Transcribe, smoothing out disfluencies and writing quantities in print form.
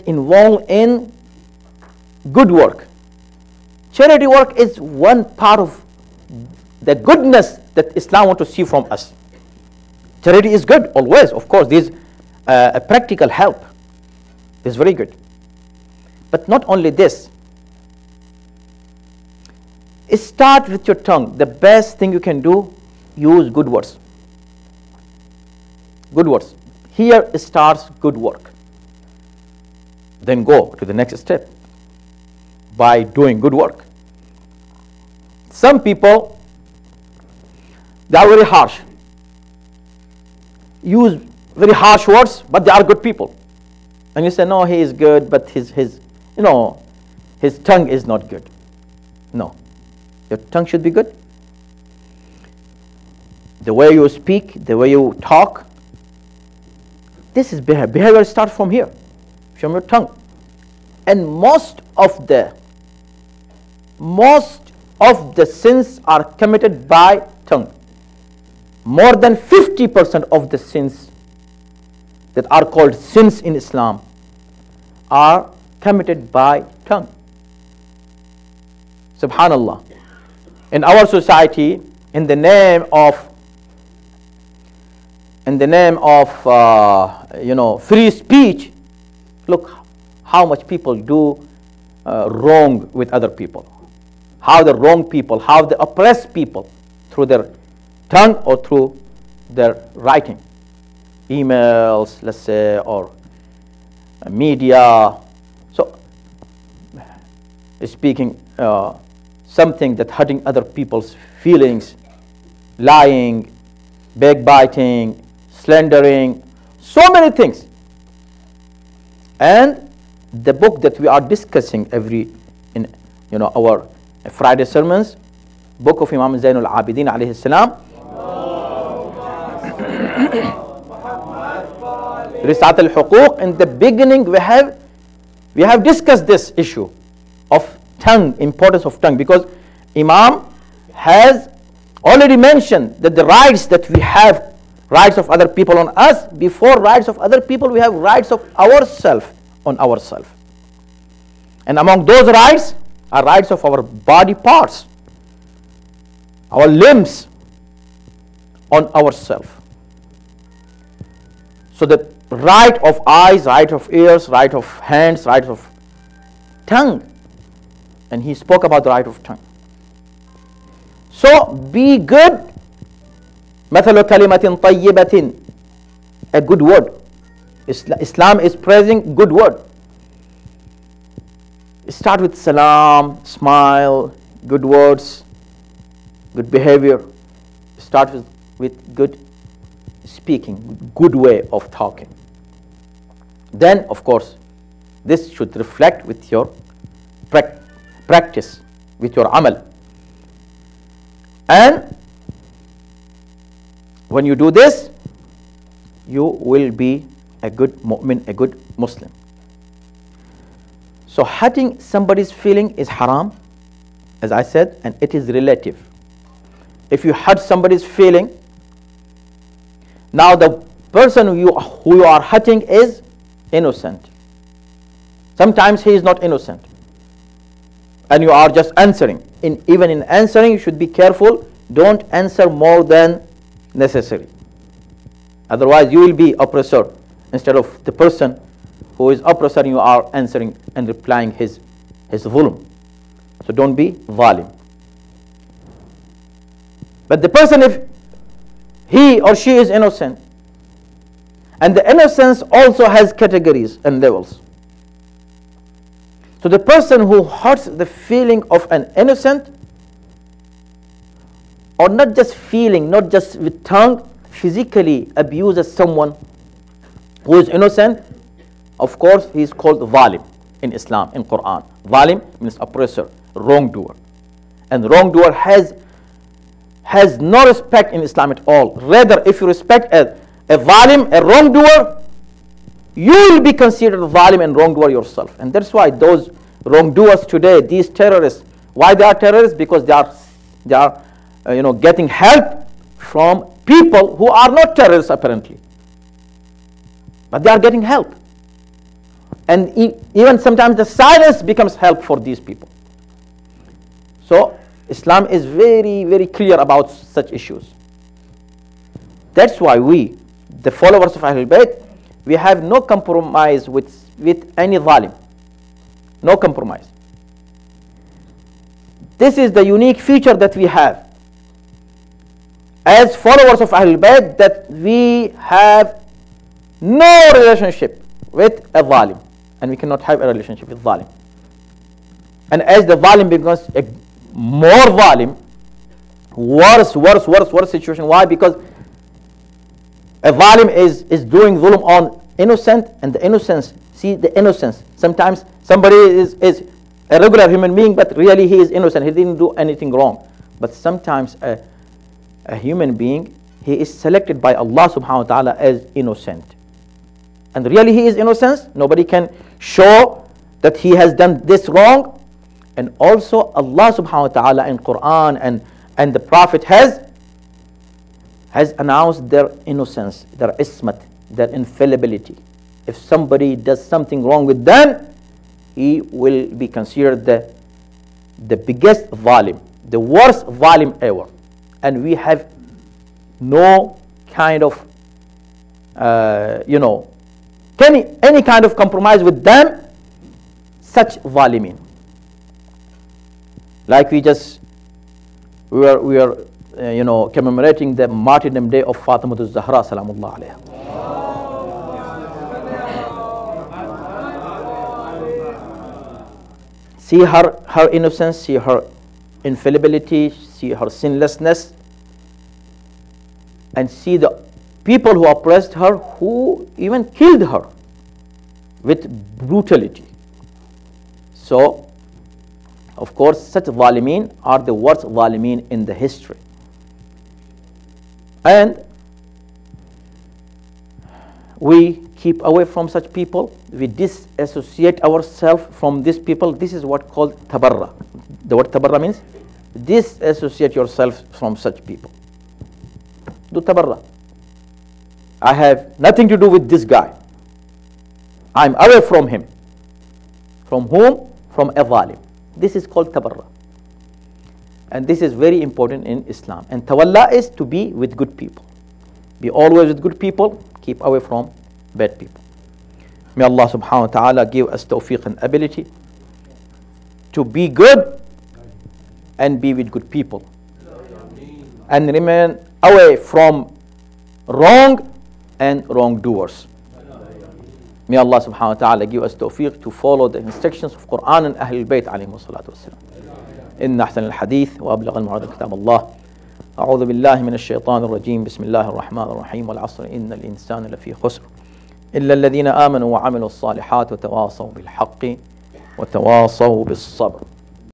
involved in good work. Charity work is one part of the goodness that Islam wants to see from us. Charity is good always, of course. This a practical help is very good. But not only this. Start with your tongue. The best thing you can do, use good words. Good words. Here starts good work. Then go to the next step by doing good work. Some people, they are very harsh. Use very harsh words, but they are good people. And you say, no, he is good, but his tongue is not good. No. Your tongue should be good. The way you speak, the way you talk, this is behavior. Behavior starts from here, from your tongue. And most of the sins are committed by tongue. More than 50% of the sins that are called sins in Islam are committed by tongue. Subhanallah. In our society, in the name of free speech, look how much people do wrong with other people. How the wrong people, how the oppressed people through their tongue or through their writing. Emails, let's say, or media. So, speaking something that hurting other people's feelings, lying, backbiting, slandering, so many things. And the book that we are discussing in our Friday sermons, book of Imam Zainul Abidin alayhi salam, Risat al-Huquq. In the beginning we have discussed this issue of tongue, importance of tongue, because Imam has already mentioned that the rights that we have, rights of other people on us, before rights of other people we have rights of ourselves on ourselves. And among those rights are rights of our body parts, our limbs on ourselves. So the right of eyes, right of ears, right of hands, right of tongue. And he spoke about the right of tongue. So be good. مثل كلمة طيبة, a good word. Islam is praising good word. Start with salam, smile, good words, good behavior. Start with good speaking, good way of talking. Then, of course, this should reflect with your practice, with your amal. And when you do this, you will be a good mu'min, a good Muslim. So hurting somebody's feeling is haram, as I said, and it is relative. If you hurt somebody's feeling, now the person who you are hurting is innocent. Sometimes he is not innocent. And you are just answering. Even in answering, you should be careful. Don't answer more than necessary. Otherwise, you will be oppressor instead of the person who is oppressor. You are answering and replying his zulm. So don't be zalim. But the person, if he or she is innocent, and the innocence also has categories and levels. So the person who hurts the feeling of an innocent, or not just feeling, not just with tongue, physically abuses someone who is innocent, of course he is called zalim in Islam, in Quran. Zalim means oppressor, wrongdoer. And wrongdoer has no respect in Islam at all. Rather, if you respect a zalim, a wrongdoer, you will be considered zalim and wrongdoer yourself. And that's why those wrongdoers today, these terrorists, why they are terrorists? Because they are getting help from people who are not terrorists apparently, but they are getting help. And even sometimes the silence becomes help for these people. So Islam is very, very clear about such issues. That's why we, the followers of Ahlul Bayt, we have no compromise with any zalim. No compromise. This is the unique feature that we have as followers of Ahlul Bayt, that we have no relationship with a zalim, and we cannot have a relationship with zalim. And as the zalim becomes a more zalim, worse situation. Why? Because a zalim is doing zulm on innocent, and the innocence, see the innocence. Sometimes somebody is a regular human being, but really he is innocent. He didn't do anything wrong. But sometimes a human being, he is selected by Allah subhanahu wa ta'ala as innocent. And really he is innocent. Nobody can show that he has done this wrong. And also Allah subhanahu wa ta'ala in Quran and the Prophet has announced their innocence, their ismat, their infallibility. If somebody does something wrong with them, he will be considered the biggest zalim, the worst zalim ever. And we have no kind of any kind of compromise with them, such zalimin. Like we were commemorating the martyrdom day of Fatima az-Zahra salamullah alayha. See her innocence, see her infallibility, see her sinlessness, and see the people who oppressed her, who even killed her with brutality. So, of course, such zalimeen are the worst zalimeen in the history. And we keep away from such people. We disassociate ourselves from these people. This is what called tabarra. The word tabarra means disassociate yourself from such people. Do tabarra. I have nothing to do with this guy. I'm away from him. From whom? From a zalim. This is called tabarra. And this is very important in Islam. And tawalla is to be with good people. Be always with good people. Keep away from bad people. May Allah subhanahu wa ta'ala give us tawfiq and ability to be good and be with good people. And remain away from wrong and wrongdoers. May Allah subhanahu wa ta'ala give us tawfiq to follow the instructions of Quran and Ahlul Bayt alayhi salatu wassalam. إن أحسن الحديث وأبلغ الموعظة كتاب الله. أعوذ بالله من الشيطان الرجيم. بسم الله الرحمن الرحيم. والعصر إن الإنسان لفي خسر إلا الذين آمنوا وعملوا الصالحات وتواصوا بالحق وتواصوا بالصبر.